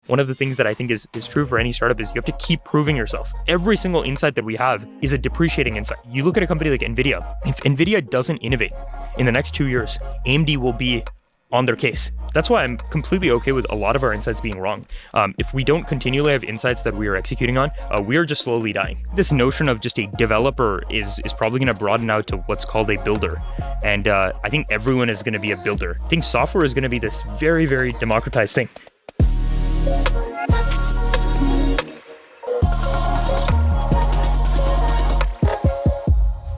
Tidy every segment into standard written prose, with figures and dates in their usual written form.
One of the things that I think is true for any startup is you have to keep proving yourself. Every single insight that we have is a depreciating insight. You look at a company like NVIDIA. If NVIDIA doesn't innovate in the next 2 years, AMD will be on their case. That's why I'm completely okay with a lot of our insights being wrong. If we don't continually have insights that we are executing on, we are just slowly dying. This notion of just a developer is probably going to broaden out to what's called a builder. And I think everyone is going to be a builder. I think software is going to be this very, very democratized thing.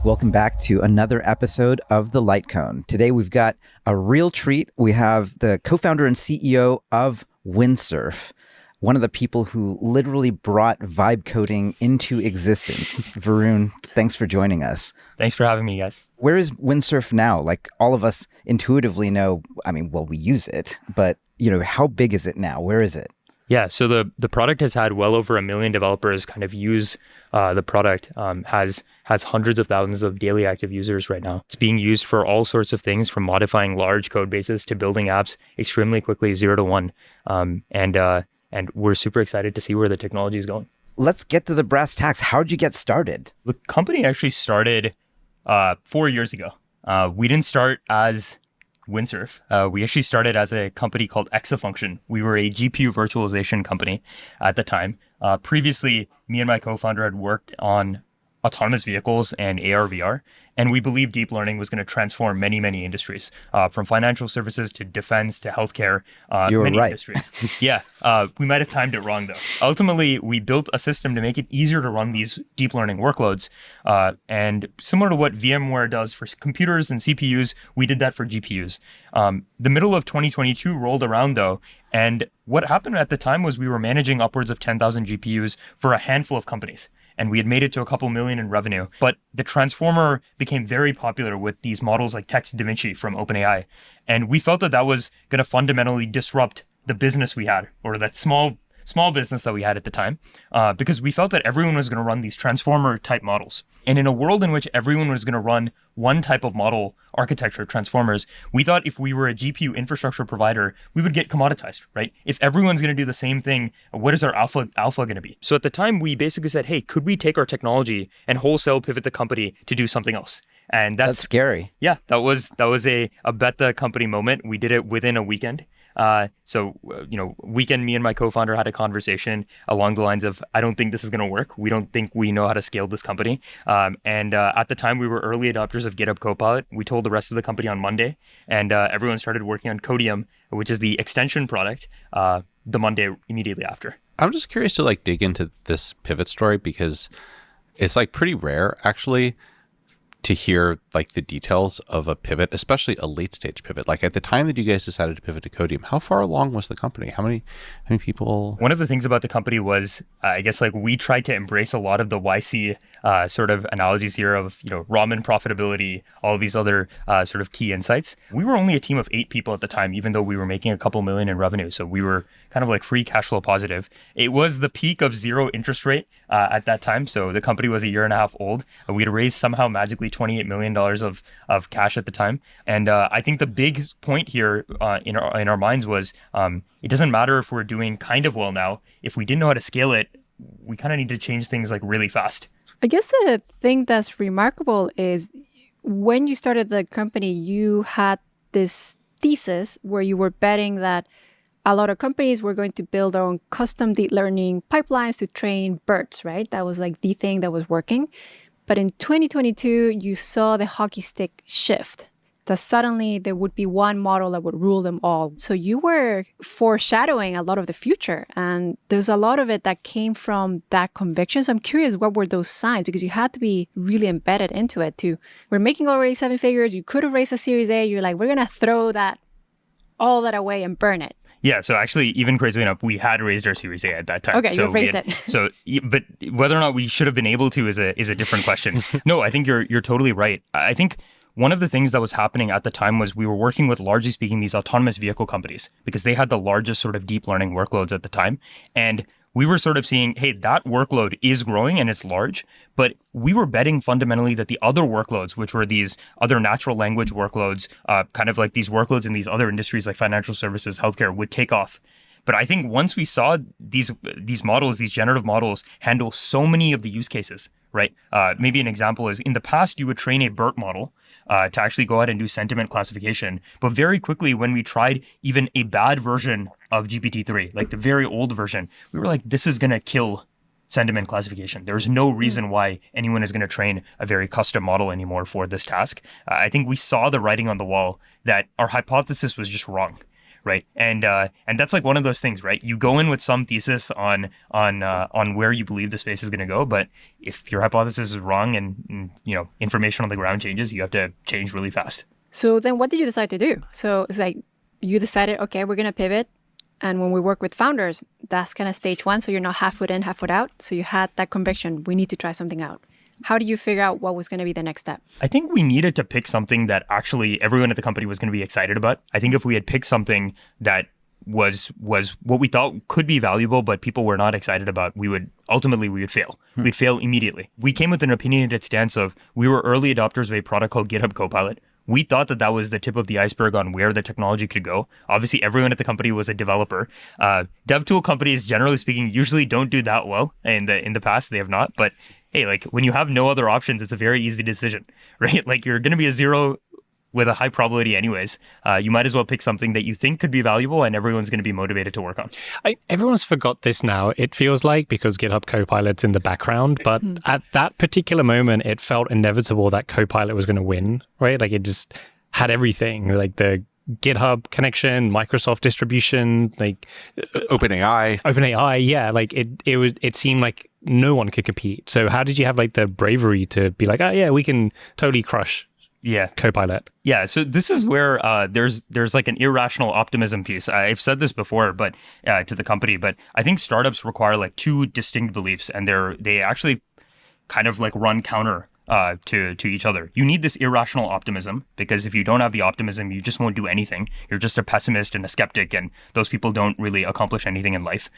Welcome back to another episode of The Light Cone. Today we've got a real treat. We have the co-founder and CEO of Windsurf, one of the people who literally brought vibe coding into existence. Varun, thanks for joining us. Thanks for having me, guys. Where is Windsurf now? Like, all of us intuitively know, we use it, but how big is it now? Where is it? Yeah, so the product has had well over 1 million developers kind of use the product, has hundreds of thousands of daily active users right now. It's being used for all sorts of things, from modifying large code bases to building apps extremely quickly, 0 to 1. And we're super excited to see where the technology is going. Let's get to the brass tacks. How'd you get started? The company actually started 4 years ago. We didn't start as Windsurf. We actually started as a company called Exafunction. We were a GPU virtualization company at the time. Previously, me and my co-founder had worked on autonomous vehicles and AR/VR, and we believed deep learning was going to transform many, many industries, from financial services to defense to healthcare. You were many right. Industries. Yeah, we might have timed it wrong though. Ultimately, we built a system to make it easier to run these deep learning workloads, and similar to what VMware does for computers and CPUs, we did that for GPUs. The middle of 2022 rolled around though, and what happened at the time was we were managing upwards of 10,000 GPUs for a handful of companies. And we had made it to a couple million in revenue. But the transformer became very popular with these models like Text DaVinci from OpenAI. And we felt that that was going to fundamentally disrupt the business we had, or that small business that we had at the time, because we felt that everyone was going to run these transformer type models. And in a world in which everyone was going to run one type of model architecture, transformers, we thought if we were a GPU infrastructure provider, we would get commoditized, right? If everyone's going to do the same thing, what is our alpha going to be? So at the time, we basically said, hey, could we take our technology and wholesale pivot the company to do something else? And that's scary. Yeah, that was a bet the company moment. We did it within a weekend. Weekend, me and my co-founder had a conversation along the lines of, I don't think this is going to work. We don't think we know how to scale this company. And at the time, we were early adopters of GitHub Copilot. We told the rest of the company on Monday, and everyone started working on Codium, which is the extension product, the Monday immediately after. I'm just curious to dig into this pivot story, because it's pretty rare actually to hear the details of a pivot, especially a late stage pivot. At the time that you guys decided to pivot to Codium, how far along was the company? How many people? One of the things about the company was, I guess, we tried to embrace a lot of the YC sort of analogies here of, ramen profitability, all of these other sort of key insights. We were only a team of 8 people at the time, even though we were making a couple million in revenue. So we were kind of free cash flow positive. It was the peak of 0 interest rate at that time. So the company was a year and a half old. We had raised somehow magically $28 million of cash at the time. And I think the big point here in our minds was, it doesn't matter if we're doing kind of well now. If we didn't know how to scale it, we kind of need to change things really fast. I guess the thing that's remarkable is when you started the company, you had this thesis where you were betting that a lot of companies were going to build their own custom deep learning pipelines to train BERTs, right? That was the thing that was working. But in 2022, you saw the hockey stick shift, that suddenly there would be one model that would rule them all. So you were foreshadowing a lot of the future. And there's a lot of it that came from that conviction. So I'm curious, what were those signs? Because you had to be really embedded into it too. We're making already 7 figures. You could have raised a Series A. You're we're going to throw all that away and burn it. Yeah, so actually, even crazy enough, we had raised our Series A at that time. Okay, so you raised it. But whether or not we should have been able to is a different question. No, I think you're totally right. I think one of the things that was happening at the time was we were working with, largely speaking, these autonomous vehicle companies, because they had the largest sort of deep learning workloads at the time. And we were sort of seeing, hey, that workload is growing and it's large, but we were betting fundamentally that the other workloads, which were these other natural language workloads, kind of these workloads in these other industries like financial services, healthcare, would take off. But I think once we saw these models, these generative models handle so many of the use cases, right? Maybe an example is in the past, you would train a BERT model to actually go ahead and do sentiment classification. But very quickly, when we tried even a bad version of GPT-3, like the very old version, we were like, this is going to kill sentiment classification. There's no reason why anyone is going to train a very custom model anymore for this task. I think we saw the writing on the wall that our hypothesis was just wrong, right? And that's like one of those things, right? You go in with some thesis on where you believe the space is going to go, but if your hypothesis is wrong and information on the ground changes, you have to change really fast. So then what did you decide to do? So it's like you decided, okay, we're going to pivot. And when we work with founders, that's kind of stage one. So you're not half foot in, half foot out. So you had that conviction, we need to try something out. How did you figure out what was going to be the next step? I think we needed to pick something that actually everyone at the company was going to be excited about. I think if we had picked something that was what we thought could be valuable, but people were not excited about, we would fail. We'd fail immediately. We came with an opinionated stance of, we were early adopters of a product called GitHub Copilot. We thought that was the tip of the iceberg on where the technology could go. Obviously, everyone at the company was a developer. Dev tool companies, generally speaking, usually don't do that well. In the past, they have not. But hey, like when you have no other options, it's a very easy decision, right? Like you're going to be a zero with a high probability anyways. You might as well pick something that you think could be valuable and everyone's going to be motivated to work on. Everyone's forgot this now, it feels like, because GitHub Copilot's in the background. But at that particular moment, it felt inevitable that Copilot was going to win, right? Like it just had everything, like the GitHub connection, Microsoft distribution, like OpenAI, yeah. Like it seemed like no one could compete. So how did you have like the bravery to be like, oh yeah, we can totally crush Copilot? Yeah, so this is where there's like an irrational optimism piece. I've said this before, but to the company, but I think startups require like two distinct beliefs, and they actually kind of like run counter to each other. You need this irrational optimism, because if you don't have the optimism, you just won't do anything. You're just a pessimist and a skeptic, and those people don't really accomplish anything in life.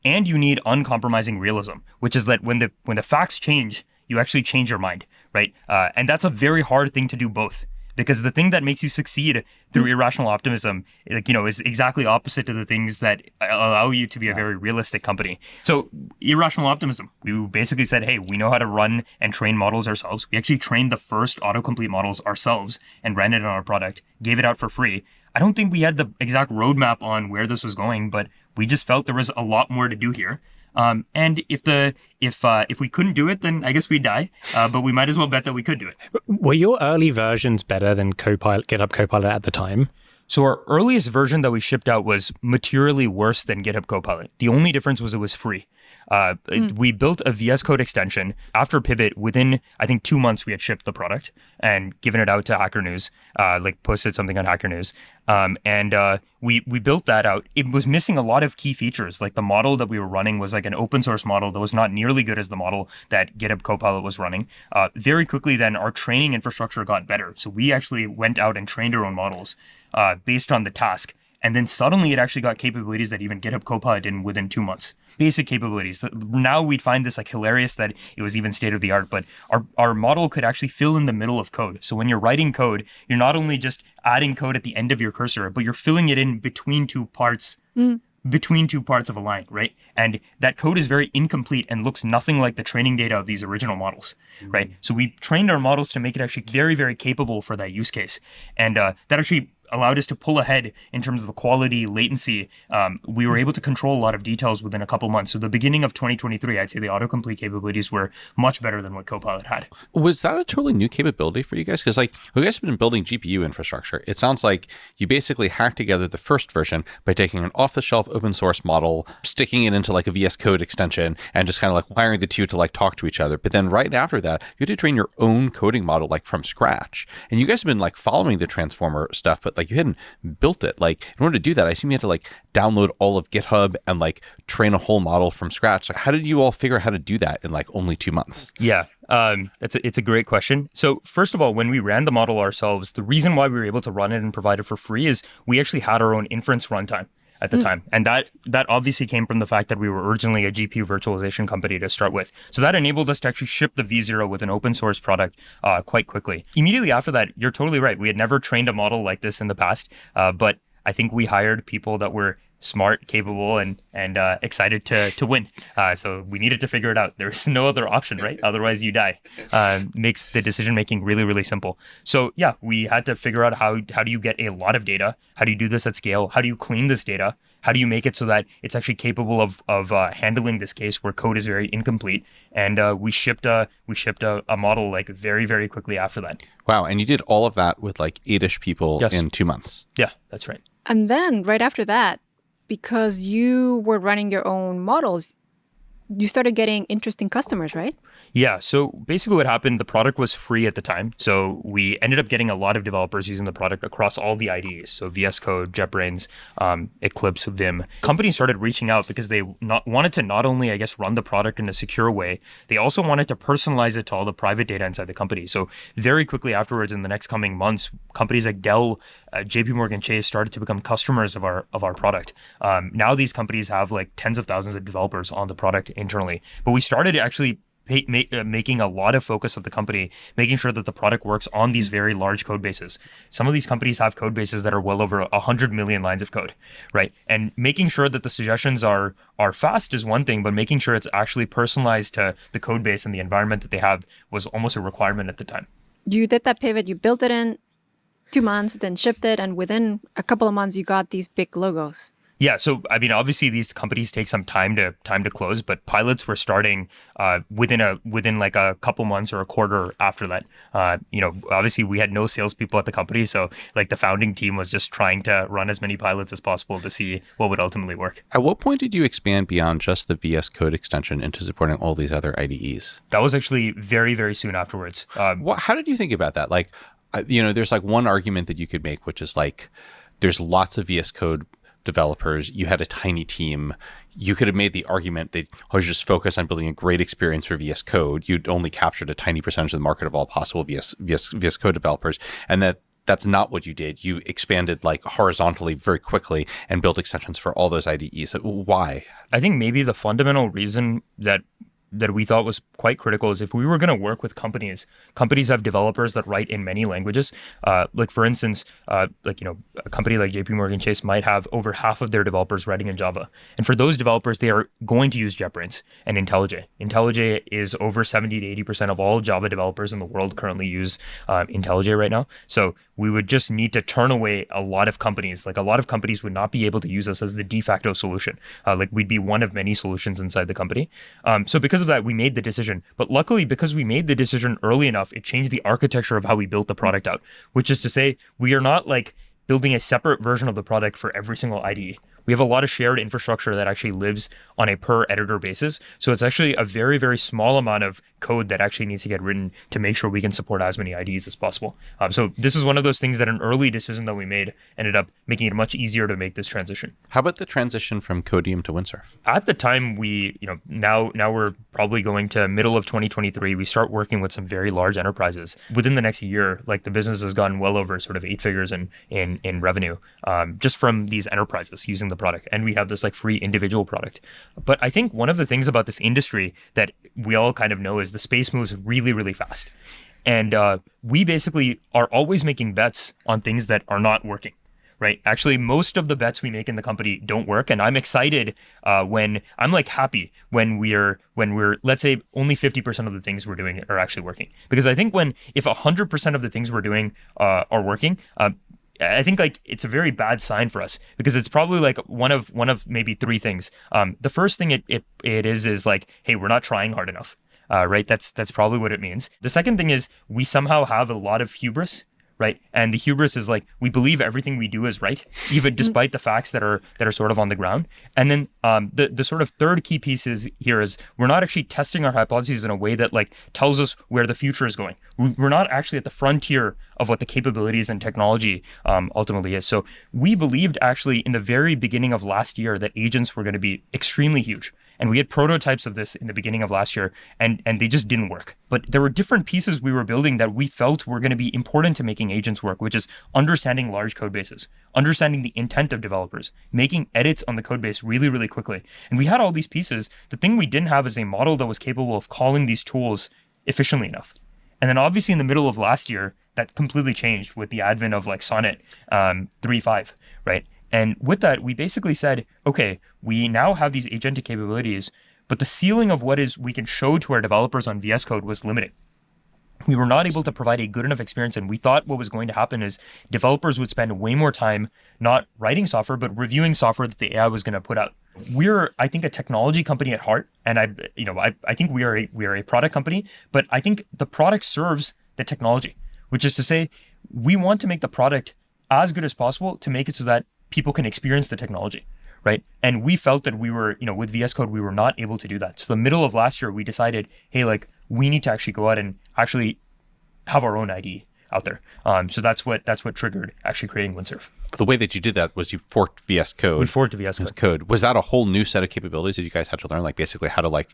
And you need uncompromising realism, which is that when the facts change, you actually change your mind, right? And that's a very hard thing to do both, because the thing that makes you succeed through irrational optimism, is exactly opposite to the things that allow you to be a very realistic company. So irrational optimism, we basically said, hey, we know how to run and train models ourselves. We actually trained the first autocomplete models ourselves and ran it on our product, gave it out for free. I don't think we had the exact roadmap on where this was going, but we just felt there was a lot more to do here. And if we couldn't do it, then I guess we'd die. But we might as well bet that we could do it. Were your early versions better than GitHub Copilot at the time? So our earliest version that we shipped out was materially worse than GitHub Copilot. The only difference was it was free. We built a VS Code extension after Pivot. Within, I think, 2 months, we had shipped the product and given it out to Hacker News, posted something on Hacker News. We built that out. It was missing a lot of key features. Like the model that we were running was like an open source model that was not nearly good as the model that GitHub Copilot was running. Very quickly then, our training infrastructure got better. So we actually went out and trained our own models based on the task. And then suddenly it actually got capabilities that even GitHub Copilot didn't within 2 months. Basic capabilities. Now we'd find this like hilarious that it was even state of the art, but our model could actually fill in the middle of code. So when you're writing code, you're not only just adding code at the end of your cursor, but you're filling it in between two parts of a line, right? And that code is very incomplete and looks nothing like the training data of these original models, right? So we trained our models to make it actually very, very capable for that use case. And that actually allowed us to pull ahead in terms of the quality, latency. We were able to control a lot of details within a couple months. So the beginning of 2023, I'd say the autocomplete capabilities were much better than what Copilot had. Was that a totally new capability for you guys? Because like you guys have been building GPU infrastructure. It sounds like you basically hacked together the first version by taking an off-the-shelf open source model, sticking it into like a VS Code extension, and just kind of like wiring the two to like talk to each other. But then right after that, you had to train your own coding model like from scratch. And you guys have been like following the Transformer stuff, but like you hadn't built it. Like in order to do that, I assume you had to like download all of GitHub and like train a whole model from scratch. Like, how did you all figure out how to do that in like only 2 months? Yeah, it's a great question. So first of all, when we ran the model ourselves, the reason why we were able to run it and provide it for free is we actually had our own inference runtime at the time. And that obviously came from the fact that we were originally a GPU virtualization company to start with. So that enabled us to actually ship the V0 with an open source product quite quickly. Immediately after that, you're totally right. We had never trained a model like this in the past, but I think we hired people that were smart, capable, and excited to win. So we needed to figure it out. There's no other option, right? Otherwise, you die. Makes the decision making really, really simple. So yeah, we had to figure out how do you get a lot of data? How do you do this at scale? How do you clean this data? How do you make it so that it's actually capable of handling this case where code is very incomplete? And we shipped a model like very, very quickly after that. Wow. And you did all of that with like 8-ish people Yes. in 2 months. Yeah, that's right. And then right after that, because you were running your own models, you started getting interesting customers, right? Yeah. So basically what happened, the product was free at the time. So we ended up getting a lot of developers using the product across all the IDEs. So VS Code, JetBrains, Eclipse, Vim. Companies started reaching out because they wanted to not only, I guess, run the product in a secure way, they also wanted to personalize it to all the private data inside the company. So very quickly afterwards, in the next coming months, companies like Dell, JP Morgan Chase started to become customers of our product. Now these companies have like tens of thousands of developers on the product internally. But we started actually making a lot of focus of the company, making sure that the product works on these very large code bases. Some of these companies have code bases that are well over 100 million lines of code, right? And making sure that the suggestions are fast is one thing, but making sure it's actually personalized to the code base and the environment that they have was almost a requirement at the time. You did that pivot, you built it in 2 months, then shipped it, and within a couple of months, you got these big logos. Yeah, so I mean, obviously these companies take some time to close, but pilots were starting within like a couple months or a quarter after that. Obviously we had no salespeople at the company, so like the founding team was just trying to run as many pilots as possible to see what would ultimately work. At what point did you expand beyond just the VS Code extension into supporting all these other IDEs? That was actually very, very soon afterwards. How did you think about that? Like, there's like one argument that you could make, which is like, there's lots of VS Code developers, you had a tiny team. You could have made the argument that just focus on building a great experience for VS Code. You'd only captured a tiny percentage of the market of all possible VS Code developers. And that's not what you did. You expanded like horizontally very quickly and built extensions for all those IDEs. Why? I think maybe the fundamental reason that we thought was quite critical is if we were going to work with companies have developers that write in many languages. Like for instance, a company like JP Morgan Chase might have over half of their developers writing in Java. And for those developers, they are going to use JetBrains and IntelliJ. IntelliJ is over 70 to 80% of all Java developers in the world currently use IntelliJ right now. So we would just need to turn away a lot of companies. Like a lot of companies would not be able to use us as the de facto solution. Like we'd be one of many solutions inside the company. So because of that, we made the decision. But luckily, because we made the decision early enough, it changed the architecture of how we built the product out, which is to say, we are not like building a separate version of the product for every single IDE. We have a lot of shared infrastructure that actually lives on a per editor basis. So it's actually a very, very small amount of code that actually needs to get written to make sure we can support as many IDs as possible. So this is one of those things that an early decision that we made ended up making it much easier to make this transition. How about the transition from Codium to Windsurf? At the time, now we're probably going to middle of 2023, we start working with some very large enterprises. Within the next year, like the business has gone well over sort of 8 figures in revenue, just from these enterprises using the product. And we have this like free individual product. But I think one of the things about this industry that we all kind of know is the space moves really, really fast. And we basically are always making bets on things that are not working, right? Actually, most of the bets we make in the company don't work. And I'm excited when I'm like happy when we're let's say only 50% of the things we're doing are actually working. Because I think if 100% of the things we're doing are working, I think like it's a very bad sign for us because it's probably like one of maybe 3 things. The first thing it is like, hey, we're not trying hard enough, right? That's probably what it means. The second thing is we somehow have a lot of hubris, right? And the hubris is like we believe everything we do is right, even despite the facts that are sort of on the ground. And then the sort of third key piece here is we're not actually testing our hypotheses in a way that like tells us where the future is going. We're not actually at the frontier of what the capabilities and technology ultimately is. So we believed actually in the very beginning of last year that agents were going to be extremely huge. And we had prototypes of this in the beginning of last year, and they just didn't work. But there were different pieces we were building that we felt were going to be important to making agents work, which is understanding large code bases, understanding the intent of developers, making edits on the code base really, really quickly. And we had all these pieces. The thing we didn't have is a model that was capable of calling these tools efficiently enough. And then obviously in the middle of last year, that completely changed with the advent of like Sonnet 3.5, right? And with that, we basically said, okay, we now have these agentic capabilities, but the ceiling of what is we can show to our developers on VS Code was limited. We were not able to provide a good enough experience, and we thought what was going to happen is developers would spend way more time not writing software, but reviewing software that the AI was going to put out. We're, I think, a technology company at heart, and I think we are a product company, but I think the product serves the technology, which is to say, we want to make the product as good as possible to make it so that people can experience the technology, right? And we felt that we were, with VS Code, we were not able to do that. So the middle of last year, we decided, hey, like, we need to actually go out and actually have our own IDE out there. So that's what triggered actually creating Windsurf. The way that you did that was you forked VS Code. We forked VS Code. Was that a whole new set of capabilities that you guys had to learn, like basically how to like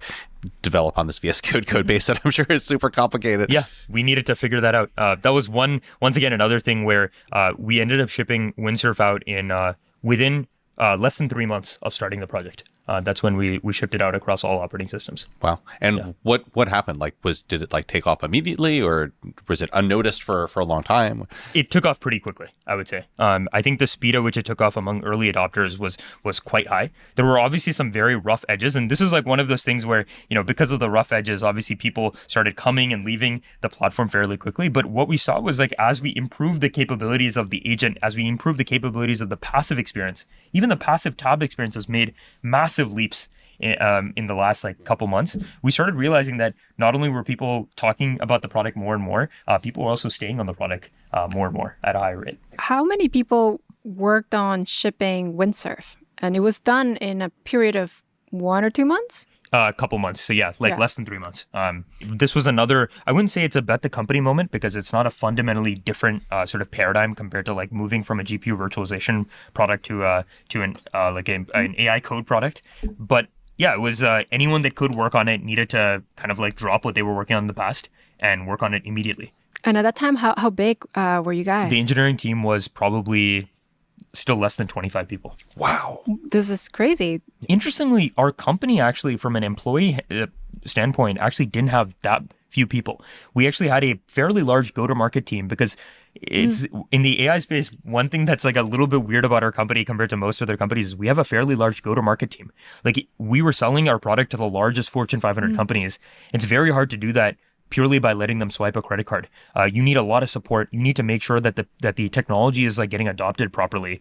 develop on this VS code base that I'm sure is super complicated? Yeah, we needed to figure that out. That was once again, another thing where we ended up shipping Windsurf out in within less than 3 months of starting the project. That's when we shipped it out across all operating systems. Wow. And what happened? Like, did it like take off immediately, or was it unnoticed for a long time? It took off pretty quickly, I would say. I think the speed at which it took off among early adopters was quite high. There were obviously some very rough edges, and this is like one of those things where, because of the rough edges, obviously people started coming and leaving the platform fairly quickly. But what we saw was like, as we improved the capabilities of the agent, as we improved the capabilities of the passive experience, even the passive tab experience has made massive leaps in the last like couple months. We started realizing that not only were people talking about the product more and more, people were also staying on the product more and more at a higher rate. How many people worked on shipping Windsurf? And it was done in a period of 1 or 2 months? A couple months. So less than 3 months. This was another, I wouldn't say it's a bet the company moment, because it's not a fundamentally different sort of paradigm compared to like moving from a GPU virtualization product to an AI code product. But yeah, it was anyone that could work on it needed to kind of like drop what they were working on in the past and work on it immediately. And at that time, how big were you guys? The engineering team was probably still less than 25 people. Wow. This is crazy. Interestingly, our company actually, from an employee standpoint, actually didn't have that few people. We actually had a fairly large go-to-market team, because it's in the AI space, one thing that's like a little bit weird about our company compared to most other companies is we have a fairly large go-to-market team. Like, we were selling our product to the largest Fortune 500 companies. It's very hard to do that purely by letting them swipe a credit card. You need a lot of support. You need to make sure that the technology is like getting adopted properly,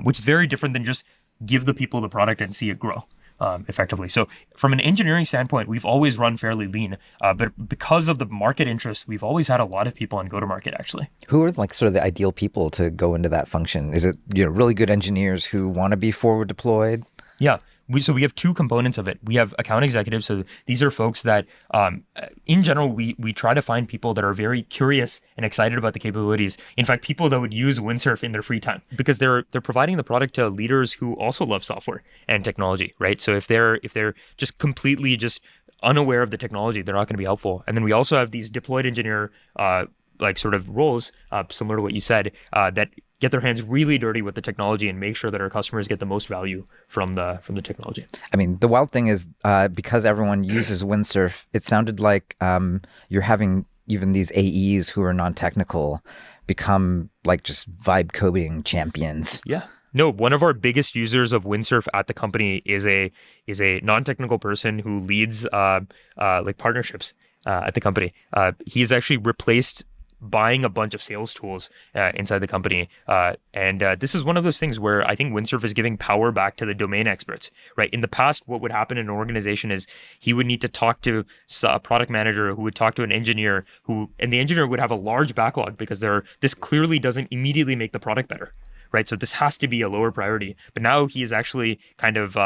which is very different than just give the people the product and see it grow effectively. So from an engineering standpoint, we've always run fairly lean, but because of the market interest, we've always had a lot of people on go-to-market actually. Who are like sort of the ideal people to go into that function? Is it really good engineers who want to be forward deployed? Yeah. So we have two components of it. We have account executives. So these are folks that, in general, we try to find people that are very curious and excited about the capabilities. In fact, people that would use Windsurf in their free time, because they're providing the product to leaders who also love software and technology, right? So if they're just completely just unaware of the technology, they're not going to be helpful. And then we also have these deployed engineer like sort of roles, similar to what you said, that get their hands really dirty with the technology and make sure that our customers get the most value from the technology. I mean, the wild thing is because everyone uses Windsurf, it sounded like you're having even these AEs who are non-technical become like just vibe coding champions. Yeah. No, one of our biggest users of Windsurf at the company is a non-technical person who leads like partnerships at the company. He's actually replaced buying a bunch of sales tools inside the company. And this is one of those things where I think Windsurf is giving power back to the domain experts, right? In the past, what would happen in an organization is he would need to talk to a product manager who would talk to an engineer and the engineer would have a large backlog because this clearly doesn't immediately make the product better, right? So this has to be a lower priority. But now he is actually kind of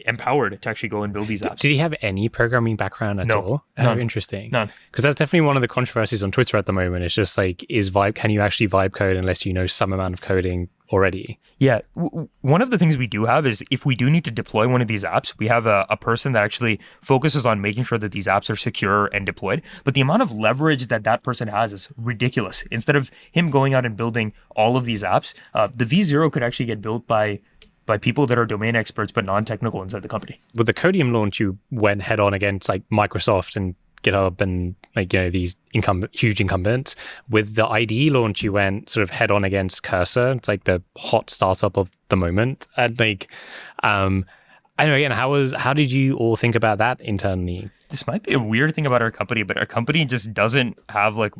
empowered to actually go and build these apps. Did he have any programming background at all? None. Oh, interesting. None. Because that's definitely one of the controversies on Twitter at the moment. It's just like, can you actually vibe code unless you know some amount of coding already? Yeah. One of the things we do have is if we do need to deploy one of these apps, we have a person that actually focuses on making sure that these apps are secure and deployed. But the amount of leverage that person has is ridiculous. Instead of him going out and building all of these apps, the V0 could actually get built by people that are domain experts but non-technical inside the company. With the Codium launch, you went head on against like Microsoft and GitHub and these huge incumbents. With the IDE launch, you went sort of head on against Cursor. It's like the hot startup of the moment. And I don't know, again, how did you all think about that internally? This might be a weird thing about our company, but our company just doesn't have like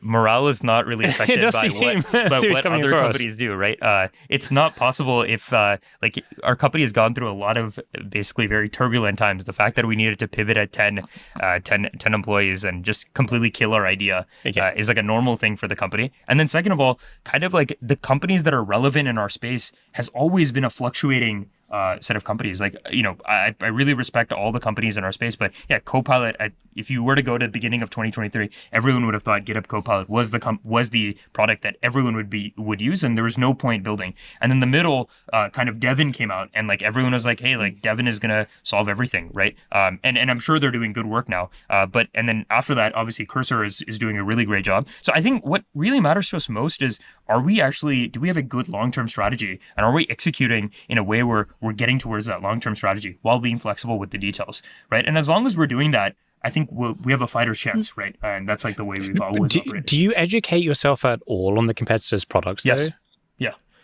morale is not really affected by what other companies do, right? It's not possible if like our company has gone through a lot of basically very turbulent times. The fact that we needed to pivot at 10 employees and just completely kill our idea is like a normal thing for the company. And then second of all, kind of like the companies that are relevant in our space has always been a fluctuating set of companies. Like, I really respect all the companies in our space, but yeah, Copilot, if you were to go to the beginning of 2023, everyone would have thought GitHub Copilot was the product that everyone would use, and there was no point building. And in the middle, kind of Devin came out, and like everyone was like, hey, like Devin is gonna solve everything, right? And I'm sure they're doing good work now. And then after that, obviously Cursor is doing a really great job. So I think what really matters to us most is, do we have a good long-term strategy, and are we executing in a way where we're getting towards that long-term strategy while being flexible with the details, right? And as long as we're doing that, I think we have a fighter's chance, right? And that's like the way we've always operated. Do you educate yourself at all on the competitors' products, though? Yes.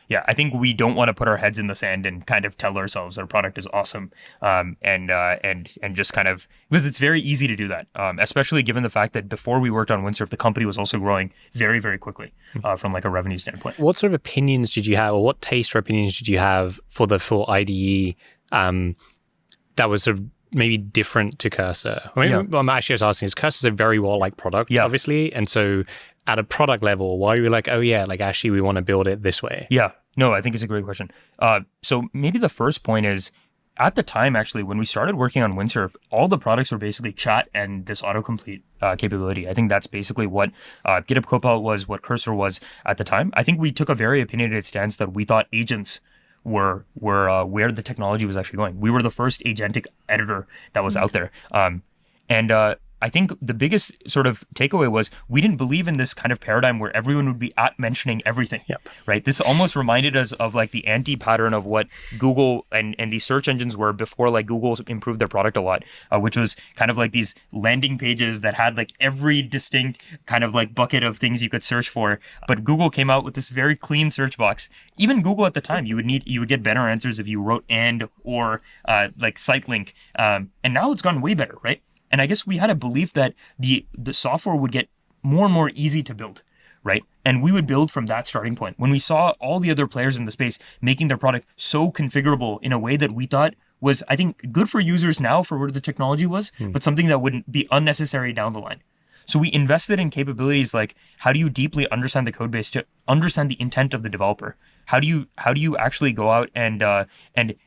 Yeah. I think we don't want to put our heads in the sand and kind of tell ourselves our product is awesome, and just kind of, because it's very easy to do that, especially given the fact that before we worked on Windsurf, the company was also growing very, very quickly from like a revenue standpoint. What sort of opinions did you have, or what taste or opinions did you have for the full IDE that was sort of maybe different to Cursor? I'm actually just asking, is Cursor's a very well-liked product, obviously, and so at a product level, why are you like, oh yeah, like actually we want to build it this way? Yeah, no, I think it's a great question. So maybe the first point is, at the time, actually, when we started working on Windsurf, all the products were basically chat and this autocomplete capability. I think that's basically what GitHub Copilot was, what Cursor was at the time. I think we took a very opinionated stance that we thought agents were where the technology was actually going. We were the first agentic editor that was out there. I think the biggest sort of takeaway was we didn't believe in this kind of paradigm where everyone would be mentioning everything, right? This almost reminded us of like the anti-pattern of what Google and these search engines were before like Google improved their product a lot, which was kind of like these landing pages that had like every distinct kind of like bucket of things you could search for. But Google came out with this very clean search box. Even Google at the time, you would get better answers if you wrote and or like site link. And now it's gone way better, right? And I guess we had a belief that the software would get more and more easy to build, right? And we would build from that starting point. When we saw all the other players in the space making their product so configurable in a way that we thought was, I think, good for users now for where the technology was, but something that wouldn't be unnecessary down the line. So we invested in capabilities like, how do you deeply understand the code base to understand the intent of the developer? How do you actually go out and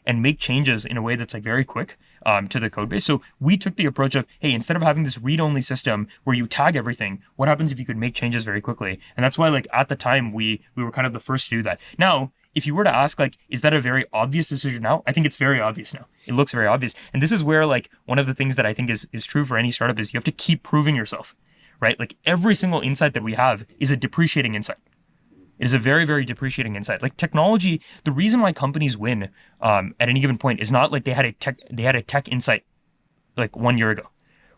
make changes in a way that's like very quick to the code base? So we took the approach of, hey, instead of having this read-only system where you tag everything, what happens if you could make changes very quickly? And that's why like at the time we were kind of the first to do that. Now, if you were to ask like, is that a very obvious decision now? I think it's very obvious now. It looks very obvious. And this is where like one of the things that I think is true for any startup is you have to keep proving yourself, right? Like every single insight that we have is a depreciating insight. It is a very, very depreciating insight. Like technology, the reason why companies win at any given point is not like they had a tech insight like 1 year ago,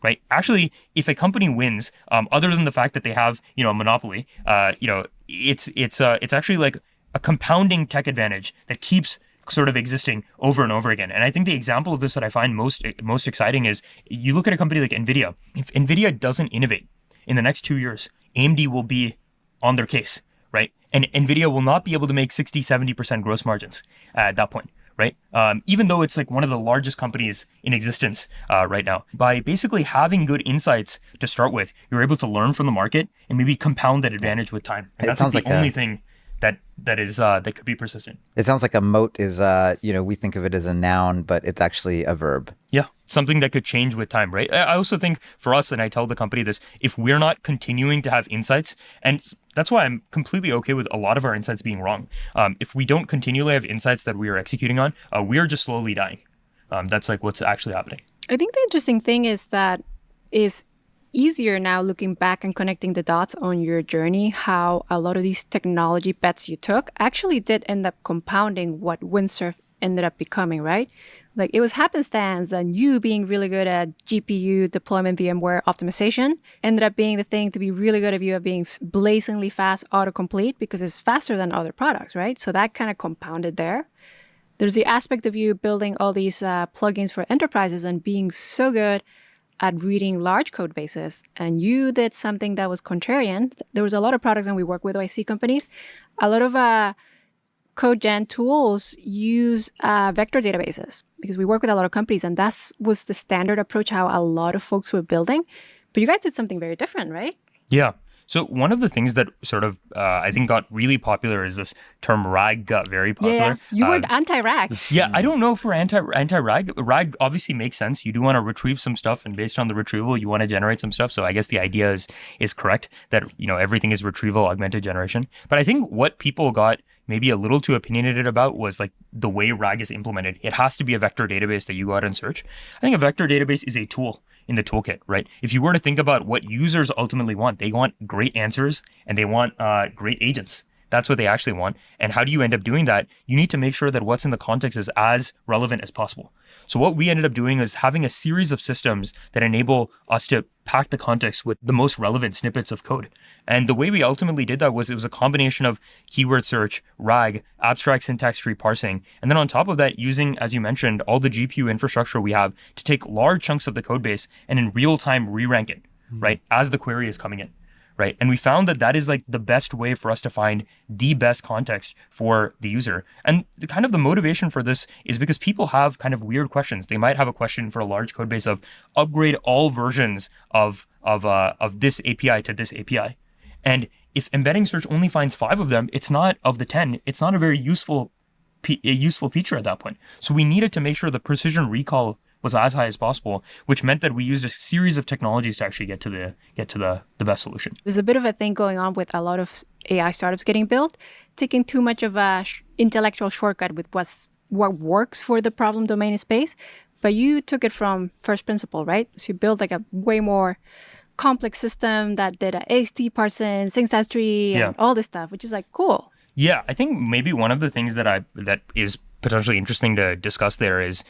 right? Actually, if a company wins, other than the fact that they have a monopoly, it's actually like a compounding tech advantage that keeps sort of existing over and over again. And I think the example of this that I find most exciting is you look at a company like NVIDIA. If NVIDIA doesn't innovate in the next 2 years, AMD will be on their case, right? And NVIDIA will not be able to make 60-70% gross margins at that point, right? Even though it's like one of the largest companies in existence right now. By basically having good insights to start with, you're able to learn from the market and maybe compound that advantage with time. And that's like the only thing that could be persistent. It sounds like a moat is, we think of it as a noun, but it's actually a verb. Yeah, something that could change with time, right? I also think for us, and I tell the company this, if we're not continuing to have insights, and that's why I'm completely okay with a lot of our insights being wrong. If we don't continually have insights that we are executing on, we are just slowly dying. That's like what's actually happening. I think the interesting thing is that is easier now looking back and connecting the dots on your journey, how a lot of these technology bets you took actually did end up compounding what Windsurf ended up becoming, right? Like it was happenstance that you being really good at GPU deployment VMware optimization ended up being the thing to be really good at you at being blazingly fast autocomplete because it's faster than other products, right? So that kind of compounded there. There's the aspect of you building all these plugins for enterprises and being so good at reading large code bases. And you did something that was contrarian. There was a lot of products that we work with OIC companies. A lot of code gen tools use vector databases because we work with a lot of companies, and that was the standard approach how a lot of folks were building. But you guys did something very different, right? Yeah. So one of the things that sort of I think got really popular is this term RAG got very popular. Yeah, you were anti-RAG. Yeah, I don't know if we're anti-RAG. RAG obviously makes sense. You do want to retrieve some stuff, and based on the retrieval, you want to generate some stuff. So I guess the idea is correct that everything is retrieval augmented generation. But I think what people got maybe a little too opinionated about was like the way RAG is implemented. It has to be a vector database that you go out and search. I think a vector database is a tool in the toolkit, right? If you were to think about what users ultimately want, they want great answers and they want great agents. That's what they actually want. And how do you end up doing that? You need to make sure that what's in the context is as relevant as possible. So what we ended up doing is having a series of systems that enable us to pack the context with the most relevant snippets of code. And the way we ultimately did that was it was a combination of keyword search, RAG, abstract syntax tree parsing, and then on top of that, using, as you mentioned, all the GPU infrastructure we have to take large chunks of the code base and in real time re-rank it, right, as the query is coming in. Right. And we found that that is like the best way for us to find the best context for the user. And the motivation for this is because people have kind of weird questions. They might have a question for a large code base of upgrade all versions of this API to this API. And if embedding search only finds 5 of them, it's not of the 10. It's not a very useful feature at that point. So we needed to make sure the precision recall was as high as possible, which meant that we used a series of technologies to actually get to the best solution. There's a bit of a thing going on with a lot of AI startups getting built, taking too much of a intellectual shortcut with what works for the problem domain space. But you took it from first principle, right? So you built like a way more complex system that did a AST parsing, syntax tree, and all this stuff, which is like cool. Yeah, I think maybe one of the things that is potentially interesting to discuss there is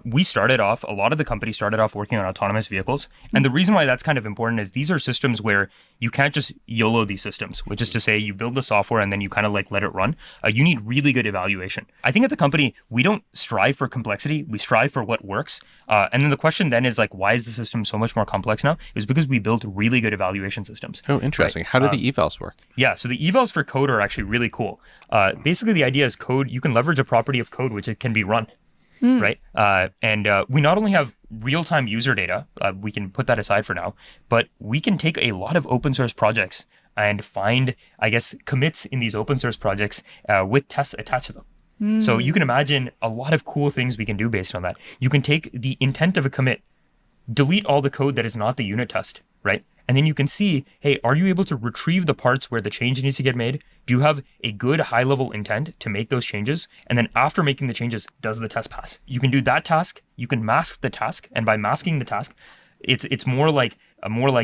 we started off, a lot of the companies started off working on autonomous vehicles. And the reason why that's kind of important is these are systems where you can't just YOLO these systems, which is to say you build the software and then you kind of like let it run. You need really good evaluation. I think at the company, we don't strive for complexity. We strive for what works. And then the question then is like, why is the system so much more complex now? It's because we built really good evaluation systems. Oh, interesting. Right? How do the evals work? Yeah, so the evals for code are actually really cool. Basically, the idea is code, you can leverage a property of code which it can be run, right? And we not only have real-time user data, we can put that aside for now, but we can take a lot of open source projects and find, I guess, commits in these open source projects with tests attached to them. So you can imagine a lot of cool things we can do based on that. You can take the intent of a commit, delete all the code that is not the unit test, right? And then you can see, hey, are you able to retrieve the parts where the change needs to get made? Do you have a good high-level intent to make those changes? And then after making the changes, does the test pass? You can do that task. You can mask the task. And by masking the task, it's more like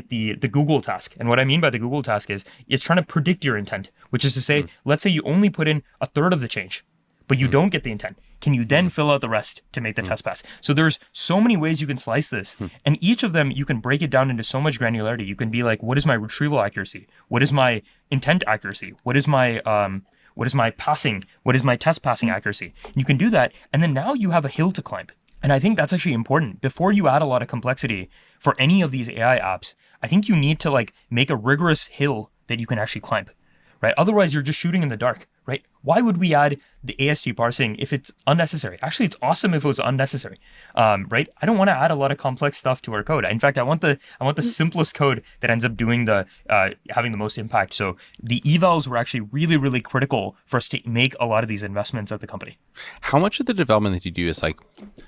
the Google task. And what I mean by the Google task is it's trying to predict your intent, which is to say, let's say you only put in a third of the change, but you don't get the intent. Can you then fill out the rest to make the test pass? So there's so many ways you can slice this. And each of them, you can break it down into so much granularity. You can be like, what is my retrieval accuracy? What is my intent accuracy? What is my passing? What is my test passing accuracy? And you can do that. And then now you have a hill to climb. And I think that's actually important. Before you add a lot of complexity for any of these AI apps, I think you need to like make a rigorous hill that you can actually climb, right? Otherwise, you're just shooting in the dark, right? Why would we add the AST parsing if it's unnecessary? Actually, it's awesome if it was unnecessary, right? I don't want to add a lot of complex stuff to our code. In fact, I want the simplest code that ends up doing having the most impact. So the evals were actually really, really critical for us to make a lot of these investments at the company. How much of the development that you do is like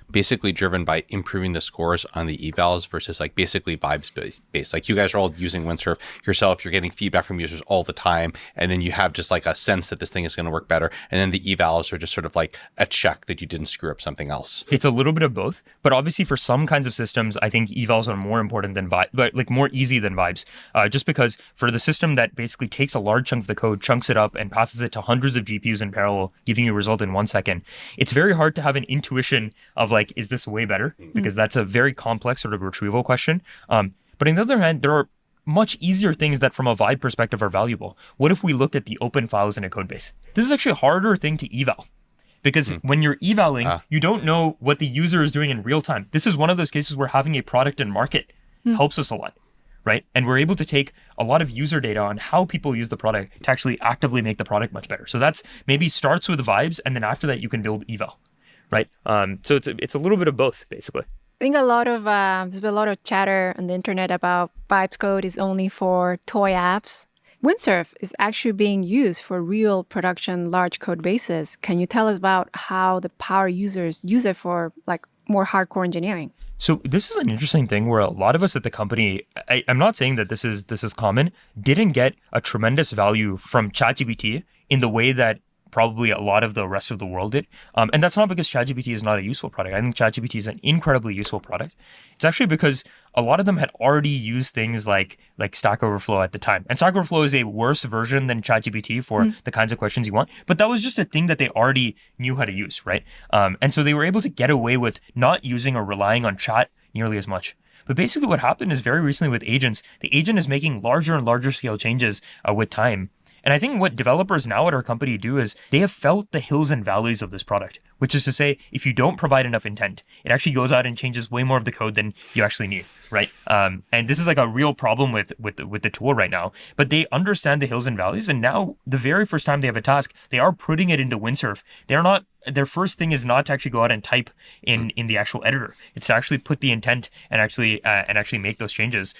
basically driven by improving the scores on the evals versus like basically vibes based? Like you guys are all using Windsurf yourself, you're getting feedback from users all the time, and then you have just like a sense that this thing is going to work better, and then the evals are just sort of like a check that you didn't screw up something else? It's a little bit of both, but obviously for some kinds of systems, I think evals are more important than but like more easy than vibes. Just because for the system that basically takes a large chunk of the code, chunks it up, and passes it to hundreds of GPUs in parallel, giving you a result in 1 second, it's very hard to have an intuition of like, is this way better? Because that's a very complex sort of retrieval question. But on the other hand, there are much easier things that from a vibe perspective are valuable. What if we looked at the open files in a code base? This is actually a harder thing to eval. Because when you're evaling, you don't know what the user is doing in real time. This is one of those cases where having a product and market helps us a lot, right? And we're able to take a lot of user data on how people use the product to actually actively make the product much better. So that's maybe starts with vibes, and then after that, you can build eval, right? So it's a little bit of both, basically. I think a lot of there's been a lot of chatter on the internet about Vibes code is only for toy apps. Windsurf is actually being used for real production large code bases. Can you tell us about how the power users use it for like more hardcore engineering? So this is an interesting thing where a lot of us at the company, I'm not saying that this is common, didn't get a tremendous value from ChatGPT in the way that probably a lot of the rest of the world did. And that's not because ChatGPT is not a useful product. I think ChatGPT is an incredibly useful product. It's actually because a lot of them had already used things like Stack Overflow at the time. And Stack Overflow is a worse version than ChatGPT for the kinds of questions you want. But that was just a thing that they already knew how to use, right? And so they were able to get away with not using or relying on chat nearly as much. But basically what happened is very recently with agents, the agent is making larger and larger scale changes with time. And I think what developers now at our company do is they have felt the hills and valleys of this product, which is to say, if you don't provide enough intent, it actually goes out and changes way more of the code than you actually need, right? And this is like a real problem with the tool right now. But they understand the hills and valleys, and now the very first time they have a task, they are putting it into Windsurf. Their first thing is not to actually go out and type in the actual editor. It's to actually put the intent and actually make those changes.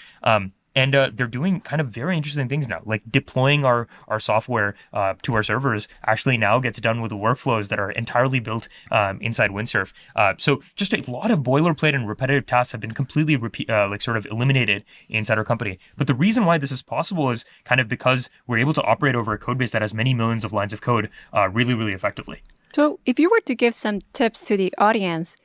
And they're doing kind of very interesting things now, like deploying our software to our servers actually now gets done with the workflows that are entirely built inside Windsurf. So just a lot of boilerplate and repetitive tasks have been completely sort of eliminated inside our company. But the reason why this is possible is kind of because we're able to operate over a code base that has many millions of lines of code really, really effectively. So if you were to give some tips to the audience,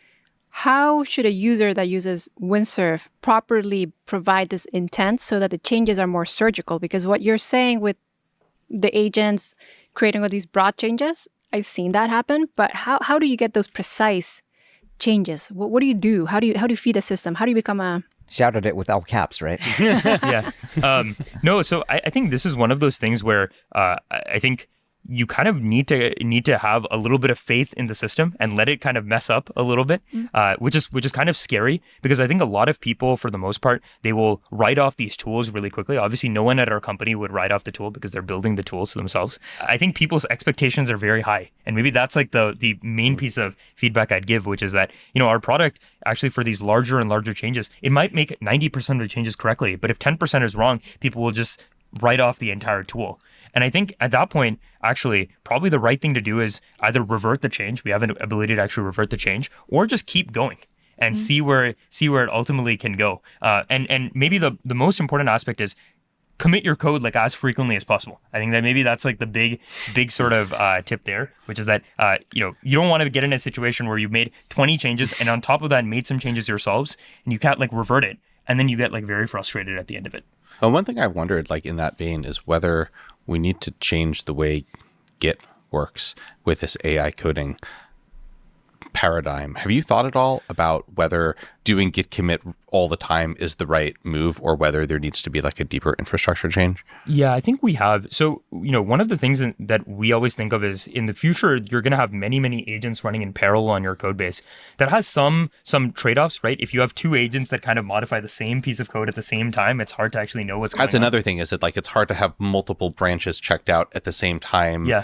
how should a user that uses Windsurf properly provide this intent so that the changes are more surgical? Because what you're saying with the agents creating all these broad changes, I've seen that happen. But how do you get those precise changes? What do you do? How do you feed the system? How do you become a... Shouted it with all caps, right? Yeah. No, so I think this is one of those things where I think you kind of need to have a little bit of faith in the system and let it kind of mess up a little bit, which is kind of scary because I think a lot of people, for the most part, they will write off these tools really quickly. Obviously, no one at our company would write off the tool because they're building the tools themselves. I think people's expectations are very high, and maybe that's like the main piece of feedback I'd give, which is that our product actually for these larger and larger changes, it might make 90% of the changes correctly, but if 10% is wrong, people will just write off the entire tool. And I think at that point, actually, probably the right thing to do is either revert the change. We have an ability to actually revert the change, or just keep going and see where it ultimately can go. And maybe the most important aspect is commit your code like as frequently as possible. I think that maybe that's like the big sort of tip there, which is that you don't want to get in a situation where you've made 20 changes and on top of that made some changes yourselves and you can't like revert it, and then you get like very frustrated at the end of it. Well, one thing I wondered, like in that vein, is whether we need to change the way Git works with this AI coding paradigm. Have you thought at all about whether doing Git commit all the time is the right move, or whether there needs to be like a deeper infrastructure change? Yeah, I think we have. So, one of the things that we always think of is in the future, you're going to have many, many agents running in parallel on your code base. That has some trade-offs, right? If you have two agents that kind of modify the same piece of code at the same time, it's hard to actually know what's going on. That's another thing, is that like it's hard to have multiple branches checked out at the same time. Yeah.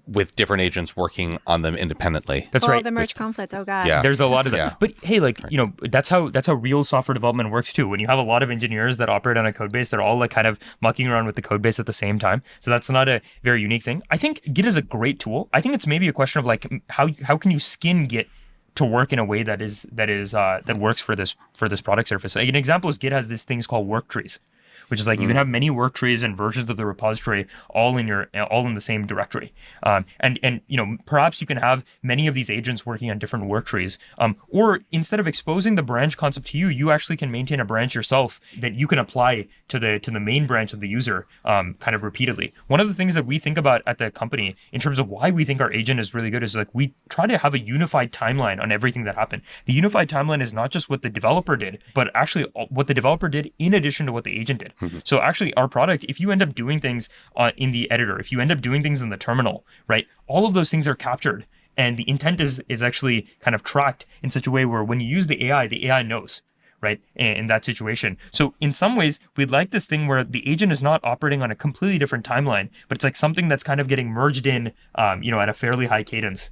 With different agents working on them independently. That's right. The merge conflict. Oh God. Yeah. There's a lot of that. Yeah. But hey, that's how real software development works too. When you have a lot of engineers that operate on a code base, they're all like kind of mucking around with the code base at the same time. So that's not a very unique thing. I think Git is a great tool. I think it's maybe a question of like how can you skin Git to work in a way that works for this product surface. Like an example is Git has these things called work trees, which is like you can have many work trees and versions of the repository all in the same directory. And perhaps you can have many of these agents working on different work trees. Or instead of exposing the branch concept to you, you actually can maintain a branch yourself that you can apply to the main branch of the user kind of repeatedly. One of the things that we think about at the company in terms of why we think our agent is really good is like we try to have a unified timeline on everything that happened. The unified timeline is not just what the developer did, but actually what the developer did in addition to what the agent did. So actually our product, if you end up doing things in the editor, if you end up doing things in the terminal, right, all of those things are captured. And the intent is actually kind of tracked in such a way where when you use the AI knows, right, in that situation. So in some ways, we'd like this thing where the agent is not operating on a completely different timeline, but it's like something that's kind of getting merged in, at a fairly high cadence.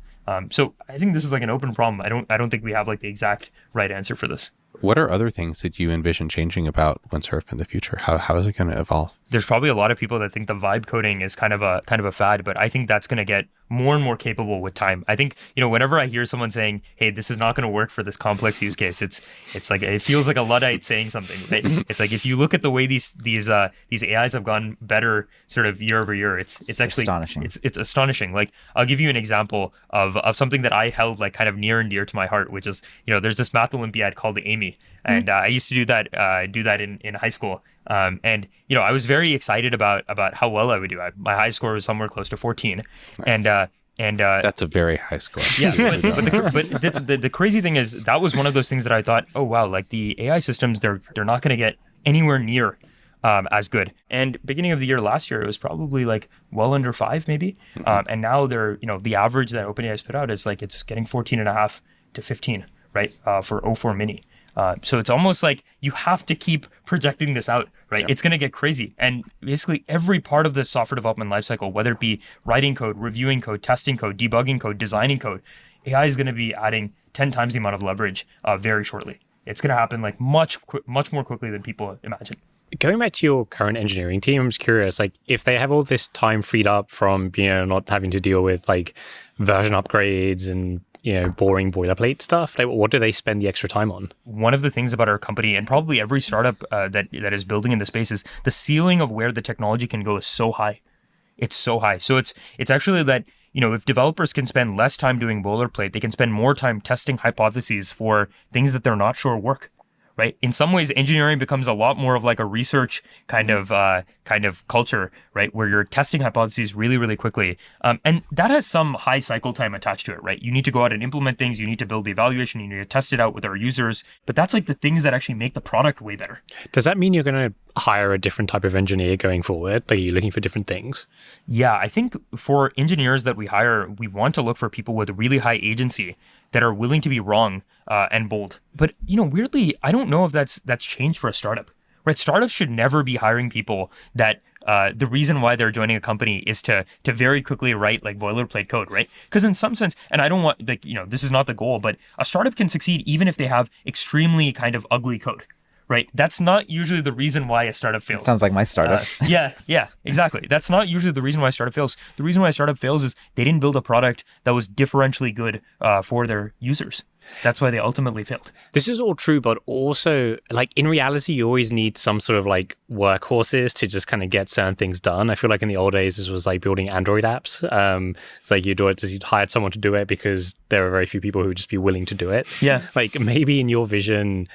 So I think this is like an open problem. I don't think we have like the exact right answer for this. What are other things that you envision changing about Windsurf in the future? How is it going to evolve? There's probably a lot of people that think the vibe coding is kind of a fad, but I think that's going to get more and more capable with time. I think, whenever I hear someone saying, hey, this is not going to work for this complex use case, it's like, it feels like a Luddite saying something, right? It's like, if you look at the way these AIs have gone better sort of year over year, it's actually astonishing. It's astonishing. Like, I'll give you an example of something that I held like kind of near and dear to my heart, which is, there's this math Olympiad called the Amy. And I used to do that in high school. And I was very excited about how well I would do. My high score was somewhere close to 14. Nice. And that's a very high score. Yeah, but the crazy thing is that was one of those things that I thought, oh wow, like the AI systems, they're not going to get anywhere near as good. And beginning of the year last year, it was probably like well under 5 maybe. And now they're the average that OpenAI has put out is like it's getting 14.5 to 15, right, for O4 Mini. So it's almost like you have to keep projecting this out, right? It's going to get crazy. And basically every part of the software development lifecycle, whether it be writing code, reviewing code, testing code, debugging code, designing code, AI is going to be adding 10 times the amount of leverage very shortly. It's going to happen like much more quickly than people imagine. Going back to your current engineering team, I'm just curious, like if they have all this time freed up from, not having to deal with like version upgrades and boring boilerplate stuff, like what do they spend the extra time on? One of the things about our company, and probably every startup that is building in the space, is the ceiling of where the technology can go is so high. It's so high. So it's actually that, if developers can spend less time doing boilerplate, they can spend more time testing hypotheses for things that they're not sure work. Right. In some ways, engineering becomes a lot more of like a research kind of culture, right, where you're testing hypotheses really, really quickly. And that has some high cycle time attached to it, right? You need to go out and implement things. You need to build the evaluation. You need to test it out with our users. But that's like the things that actually make the product way better. Does that mean you're going to hire a different type of engineer going forward? Like, are you looking for different things? Yeah, I think for engineers that we hire, we want to look for people with really high agency that are willing to be wrong and bold. But, weirdly, I don't know if that's changed for a startup, right? Startups should never be hiring people that the reason why they're joining a company is to very quickly write like boilerplate code, right? Because in some sense, and I don't want this is not the goal, but a startup can succeed even if they have extremely kind of ugly code. Right. That's not usually the reason why a startup fails. Sounds like my startup. Yeah, exactly. That's not usually the reason why a startup fails. The reason why a startup fails is they didn't build a product that was differentially good for their users. That's why they ultimately failed. This is all true, but also, like, in reality, you always need some sort of like workhorses to just kind of get certain things done. I feel like in the old days, this was like building Android apps. It's like you'd hired someone to do it because there are very few people who would just be willing to do it. Yeah. Like maybe in your vision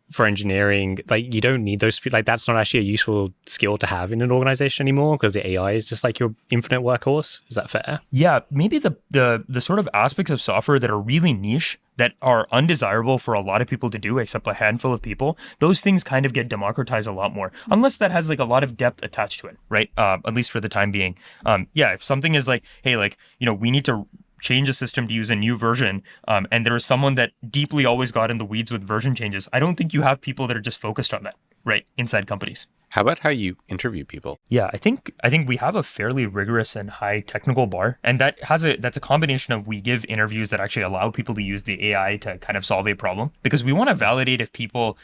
for engineering, like you don't need those, like that's not actually a useful skill to have in an organization anymore because the AI is just like your infinite workhorse. Is that fair? Yeah, maybe the sort of aspects of software that are really niche, that are undesirable for a lot of people to do, except a handful of people, those things kind of get democratized a lot more, unless that has like a lot of depth attached to it, right? At least for the time being. If something is like, hey, like, we need to change a system to use a new version, and there is someone that deeply always got in the weeds with version changes, I don't think you have people that are just focused on that, right, inside companies. How about how you interview people? Yeah, I think we have a fairly rigorous and high technical bar, and that's a combination of we give interviews that actually allow people to use the AI to kind of solve a problem, because we want to validate if people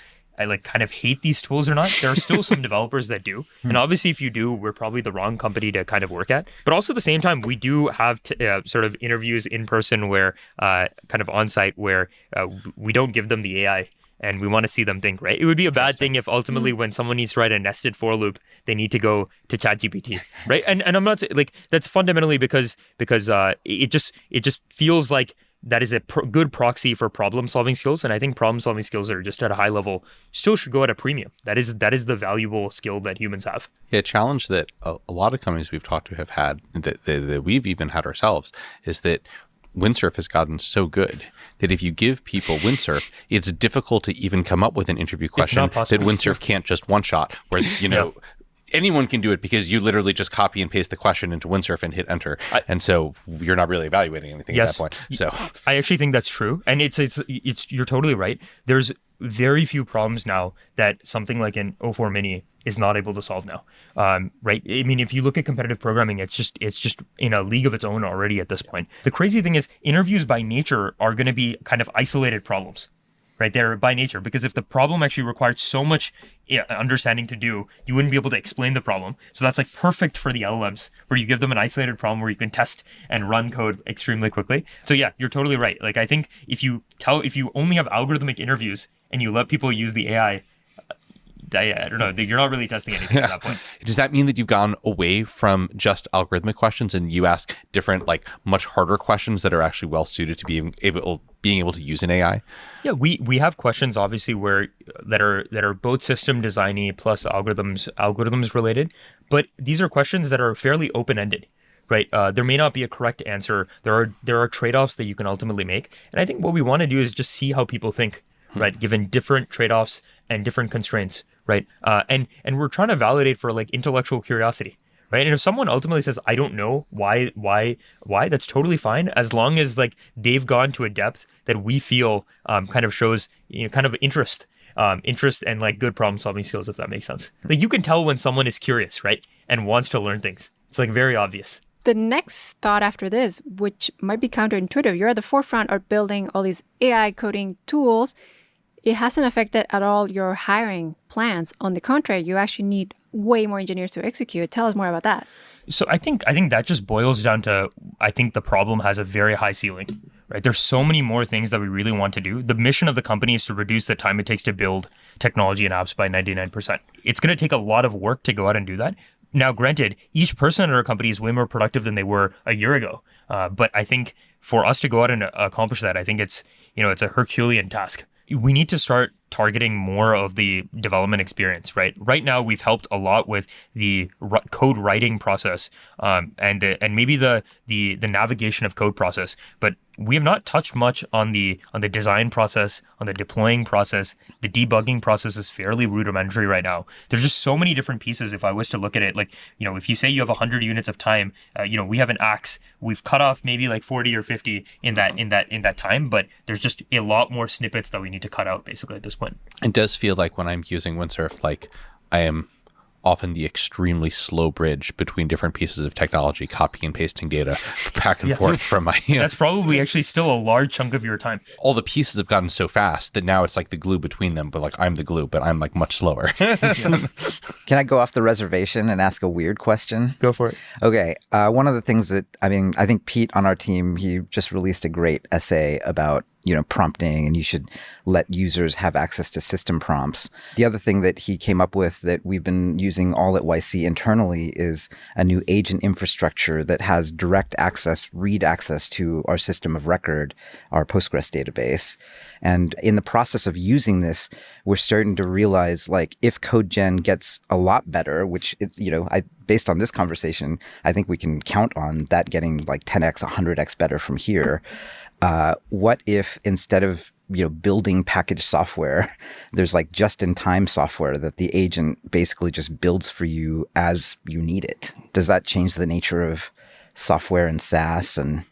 kind of hate these tools or not. There are still some developers that do. And obviously, if you do, we're probably the wrong company to kind of work at. But also at the same time, we do have sort of interviews in person where kind of on site where we don't give them the AI. and we want to see them think, right? It would be a bad thing if ultimately when someone needs to write a nested for loop, they need to go to ChatGPT, right? And I'm not saying like that's fundamentally because it just feels like that is a good proxy for problem solving skills, and I think problem solving skills are just at a high level still should go at a premium. That is the valuable skill that humans have. Yeah, a challenge that a lot of companies we've talked to have had, that we've even had ourselves, is that Windsurf has gotten so good that if you give people Windsurf, it's difficult to even come up with an interview question that Windsurf can't just one shot, where anyone can do it because you literally just copy and paste the question into Windsurf and hit enter. And so you're not really evaluating anything at that point. So I actually think that's true. And it's you're totally right. There's very few problems now that something like an O4 Mini is not able to solve now. Right? I mean, if you look at competitive programming, it's just in a league of its own already at this point. The crazy thing is interviews by nature are going to be kind of isolated problems. Right there by nature, because if the problem actually required so much understanding to do, you wouldn't be able to explain the problem. So that's like perfect for the LLMs, where you give them an isolated problem where you can test and run code extremely quickly. So yeah, you're totally right. Like I think if you only have algorithmic interviews and you let people use the AI, I don't know, you're not really testing anything at that point. Does that mean that you've gone away from just algorithmic questions and you ask different, like much harder questions that are actually well suited to being able to use an AI? Yeah, we have questions obviously that are both system designy plus algorithms related, but these are questions that are fairly open-ended. Right, there may not be a correct answer. There are trade-offs that you can ultimately make, and I think what we want to do is just see how people think. Right, given different trade-offs and different constraints, right? And we're trying to validate for like intellectual curiosity, right? And if someone ultimately says, "I don't know why," that's totally fine, as long as like they've gone to a depth that we feel kind of shows kind of interest and like good problem-solving skills, if that makes sense. Like you can tell when someone is curious, right, and wants to learn things. It's like very obvious. The next thought after this, which might be counterintuitive, you're at the forefront of building all these AI coding tools. It hasn't affected at all your hiring plans. On the contrary, you actually need way more engineers to execute. Tell us more about that. So I think that just boils down to, I think the problem has a very high ceiling, right? There's so many more things that we really want to do. The mission of the company is to reduce the time it takes to build technology and apps by 99%. It's going to take a lot of work to go out and do that. Now, granted, each person in our company is way more productive than they were a year ago. But I think for us to go out and accomplish that, I think it's a Herculean task. We need to start targeting more of the development experience, right? Right now, we've helped a lot with the code writing process and maybe the navigation of code process, but we have not touched much on the design process, on the deploying process. The debugging process is fairly rudimentary right now. There's just so many different pieces. If I was to look at it, like, if you say you have 100 units of time, we have an axe. We've cut off maybe like 40 or 50 in that time, but there's just a lot more snippets that we need to cut out basically at this point. It does feel like when I'm using Windsurf, like I am often the extremely slow bridge between different pieces of technology, copying and pasting data back and forth from my... That's probably actually still a large chunk of your time. All the pieces have gotten so fast that now it's like the glue between them, but like I'm the glue, but I'm like much slower. Can I go off the reservation and ask a weird question? Go for it. Okay. One of the things that, I think Pete on our team, he just released a great essay about prompting, and you should let users have access to system prompts. The other thing that he came up with that we've been using all at YC internally is a new agent infrastructure that has direct access, read access to our system of record, our Postgres database. And in the process of using this, we're starting to realize, like, if code gen gets a lot better, which it's, based on this conversation, I think we can count on that getting like 10x, 100x better from here. What if instead of building packaged software, there's like just-in-time software that the agent basically just builds for you as you need it? Does that change the nature of software and SaaS? And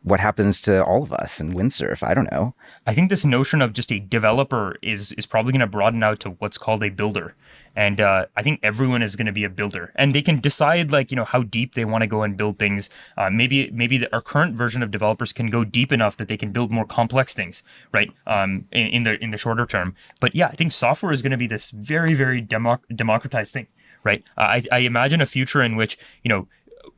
what happens to all of us in Windsurf? I don't know. I think this notion of just a developer is probably going to broaden out to what's called a builder. And I think everyone is going to be a builder, and they can decide how deep they want to go and build things. Maybe our current version of developers can go deep enough that they can build more complex things, right? In the shorter term. But yeah, I think software is going to be this very, very democratized thing, right? I imagine a future in which,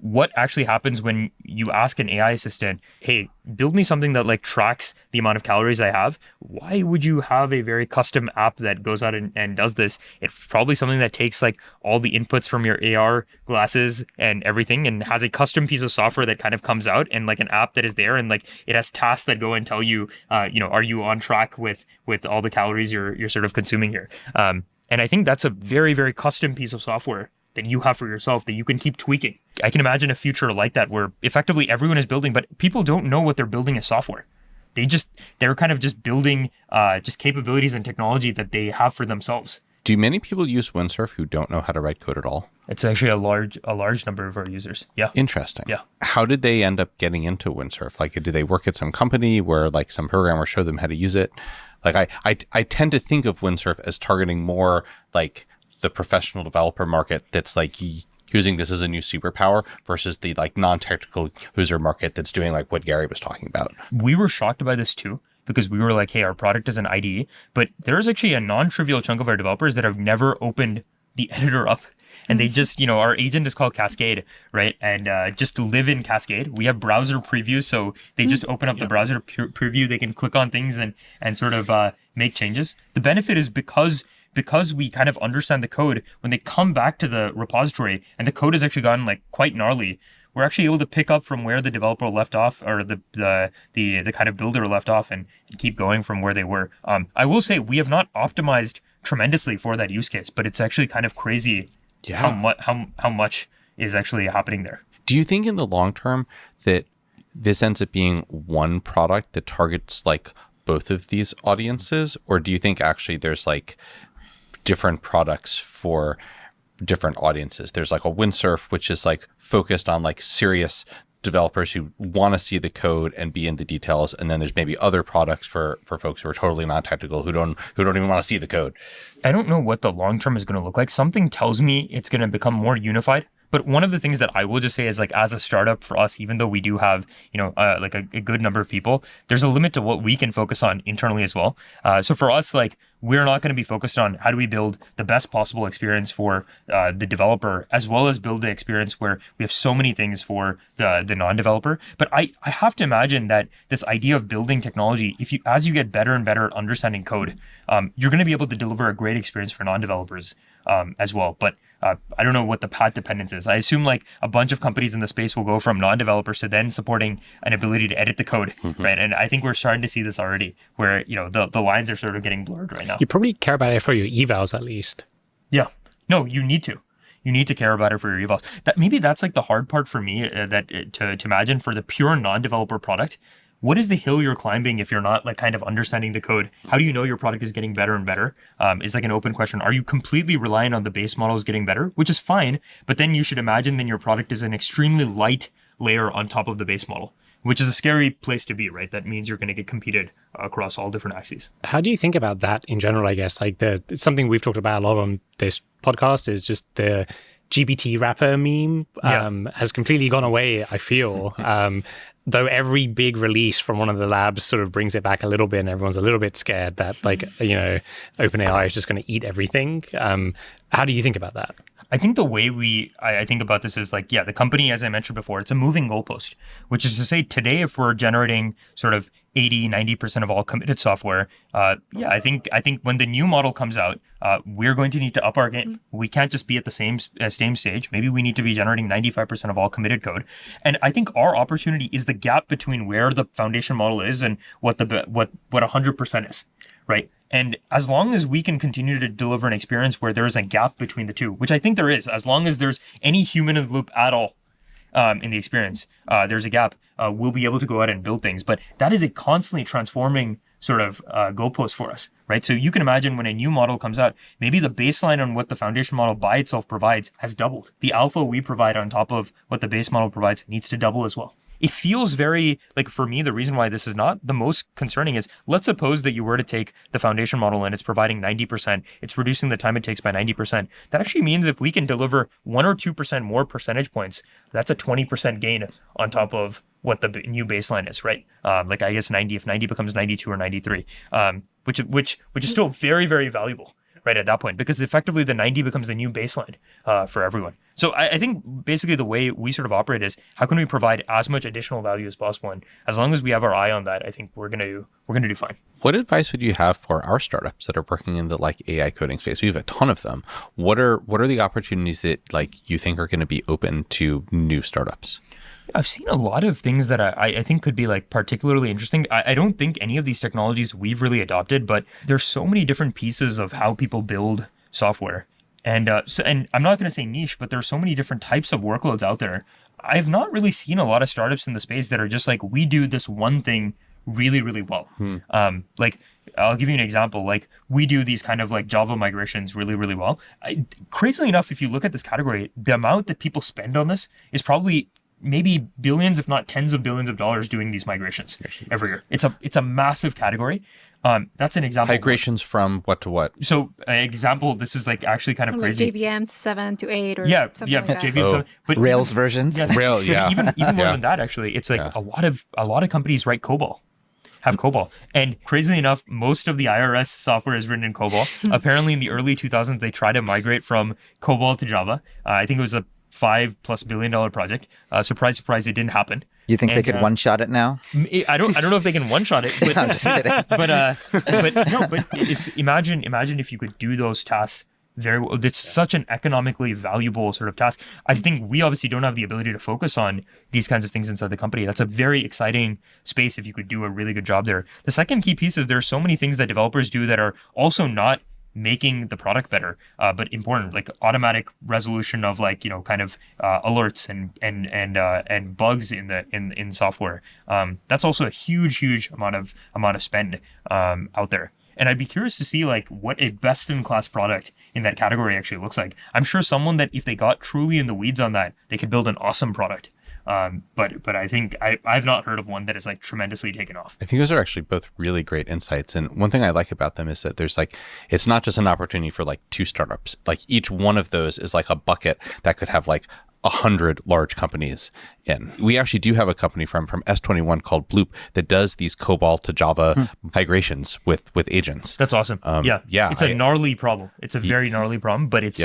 what actually happens when you ask an AI assistant, hey, build me something that like tracks the amount of calories I have. Why would you have a very custom app that goes out and does this? It's probably something that takes like all the inputs from your AR glasses and everything and has a custom piece of software that kind of comes out and like an app that is there, and like it has tasks that go and tell you, are you on track with all the calories you're sort of consuming here? And I think that's a very, very custom piece of software that you have for yourself that you can keep tweaking. I can imagine a future like that where effectively everyone is building, but people don't know what they're building as software. They're kind of just building just capabilities and technology that they have for themselves. Do many people use Windsurf who don't know how to write code at all? It's actually a large number of our users. Yeah. Interesting. Yeah. How did they end up getting into Windsurf? Like, did they work at some company where like some programmer showed them how to use it? Like I tend to think of Windsurf as targeting more like the professional developer market that's like using this as a new superpower versus the like non-technical user market that's doing like what Gary was talking about. We were shocked by this too, because we were like, hey, our product is an IDE, but there's actually a non-trivial chunk of our developers that have never opened the editor up. And they just, our agent is called Cascade, right? And just to live in Cascade, we have browser preview. So they just open up the browser preview. They can click on things and sort of make changes. The benefit is because we kind of understand the code, when they come back to the repository and the code has actually gotten like quite gnarly, we're actually able to pick up from where the developer left off, or the kind of builder left off, and keep going from where they were. I will say we have not optimized tremendously for that use case, but it's actually kind of crazy how much is actually happening there. Do you think in the long term that this ends up being one product that targets like both of these audiences, or do you think actually there's like different products for different audiences? There's like a Windsurf, which is like focused on like serious developers who want to see the code and be in the details, and then there's maybe other products for folks who are totally non-technical who don't even want to see the code. I don't know what the long term is going to look like. Something tells me it's going to become more unified. But one of the things that I will just say is like, as a startup for us, even though we do have, like a good number of people, there's a limit to what we can focus on internally as well. So for us, like, we're not going to be focused on how do we build the best possible experience for the developer, as well as build the experience where we have so many things for the non-developer. But I have to imagine that this idea of building technology, as you get better and better at understanding code, you're going to be able to deliver a great experience for non-developers as well. But I don't know what the path dependence is. I assume like a bunch of companies in the space will go from non-developers to then supporting an ability to edit the code, right? And I think we're starting to see this already, where the lines are sort of getting blurred right now. You probably care about it for your evals at least. Yeah. No, you need to. You need to care about it for your evals. That's like the hard part for me to imagine for the pure non-developer product. What is the hill you're climbing if you're not like kind of understanding the code? How do you know your product is getting better and better? Is like an open question. Are you completely reliant on the base models getting better, which is fine, but then you should imagine then your product is an extremely light layer on top of the base model, which is a scary place to be, right? That means you're going to get competed across all different axes. How do you think about that in general, I guess? Like it's something we've talked about a lot on this podcast is just the GPT wrapper meme has completely gone away, I feel. Though every big release from one of the labs sort of brings it back a little bit, and everyone's a little bit scared that OpenAI is just going to eat everything. How do you think about that? I think the way I think about this is like, the company, as I mentioned before, it's a moving goalpost, which is to say today, if we're generating sort of 80-90% of all committed software, I think when the new model comes out, we're going to need to up our game. We can't just be at the same stage. Maybe we need to be generating 95% of all committed code. And I think our opportunity is the gap between where the foundation model is and what 100% is, right? And as long as we can continue to deliver an experience where there is a gap between the two, which I think there is, as long as there's any human in the loop at all, in the experience, there's a gap, we'll be able to go out and build things. But that is a constantly transforming sort of goalpost for us, right? So you can imagine when a new model comes out, maybe the baseline on what the foundation model by itself provides has doubled. The alpha we provide on top of what the base model provides needs to double as well. It feels very, like for me, the reason why this is not the most concerning is, let's suppose that you were to take the foundation model and it's providing 90%, it's reducing the time it takes by 90%. That actually means if we can deliver 1 or 2% more percentage points, that's a 20% gain on top of what the new baseline is, right? Like I guess 90, if 90 becomes 92 or 93, which is still very, very valuable. right at that point, because effectively the 90 becomes the new baseline for everyone. So I think basically the way we sort of operate is how can we provide as much additional value as possible, and as long as we have our eye on that, I think we're gonna do fine. What advice would you have for our startups that are working in the like AI coding space? We have a ton of them. What are the opportunities that like you think are going to be open to new startups? I've seen a lot of things that I think could be like particularly interesting. I don't think any of these technologies we've really adopted, but there's so many different pieces of how people build software. And I'm not going to say niche, but there's so many different types of workloads out there. I've not really seen a lot of startups in the space that are just like, we do this one thing really, really well. Like, I'll give you an example. Like, we do these kind of like Java migrations really, really well. Crazily enough, if you look at this category, the amount that people spend on this is probably maybe billions, if not tens of billions of dollars doing these migrations every year. It's a massive category. That's an example. Migrations from what to what? So an example, this is like actually kind of like crazy. JVM 7 to 8 or something like that. JVM 7. But Rails versions. Yes, Rail, but yeah. even more than that, actually, it's like a lot of companies write COBOL. Have COBOL. And crazily enough, most of the IRS software is written in COBOL. Apparently in the early 2000s, they tried to migrate from COBOL to Java. I think it was a $5+ billion project. Surprise, surprise, it didn't happen. You think they could one-shot it now? I don't know if they can one-shot it. But, I'm just kidding. but it's imagine if you could do those tasks very well. It's such an economically valuable sort of task. I think we obviously don't have the ability to focus on these kinds of things inside the company. That's a very exciting space if you could do a really good job there. The second key piece is there are so many things that developers do that are also not making the product better, but important, like automatic resolution of like, kind of alerts and bugs in software. That's also a huge amount of spend out there. And I'd be curious to see like what a best-in-class product in that category actually looks like. I'm sure someone that if they got truly in the weeds on that, they could build an awesome product. But I think I've not heard of one that is like tremendously taken off. I think those are actually both really great insights. And one thing I like about them is that there's like, it's not just an opportunity for like 2 startups. Like each one of those is like a bucket that could have like 100 large companies in. We actually do have a company from S21 called Bloop that does these COBOL to Java migrations with agents. That's awesome. Yeah. It's a gnarly problem. It's a very gnarly problem, but it's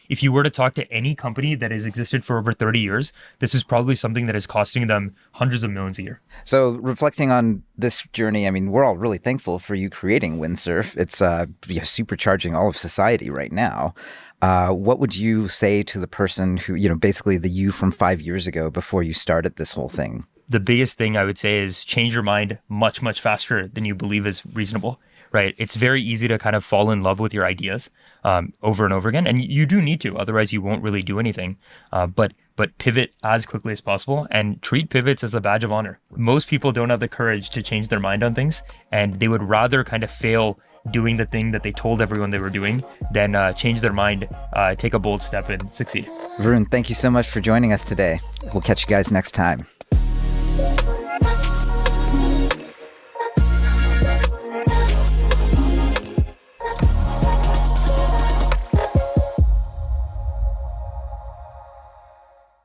if you were to talk to any company that has existed for over 30 years, this is probably something that is costing them hundreds of millions a year. So reflecting on this journey, I mean, we're all really thankful for you creating Windsurf. It's supercharging all of society right now. What would you say to the person who, basically the you from 5 years ago before you started this whole thing? The biggest thing I would say is change your mind much, much faster than you believe is reasonable. Right. It's very easy to kind of fall in love with your ideas over and over again. And you do need to, otherwise you won't really do anything. But pivot as quickly as possible and treat pivots as a badge of honor. Most people don't have the courage to change their mind on things, and they would rather kind of fail doing the thing that they told everyone they were doing than change their mind, take a bold step and succeed. Varun, thank you so much for joining us today. We'll catch you guys next time.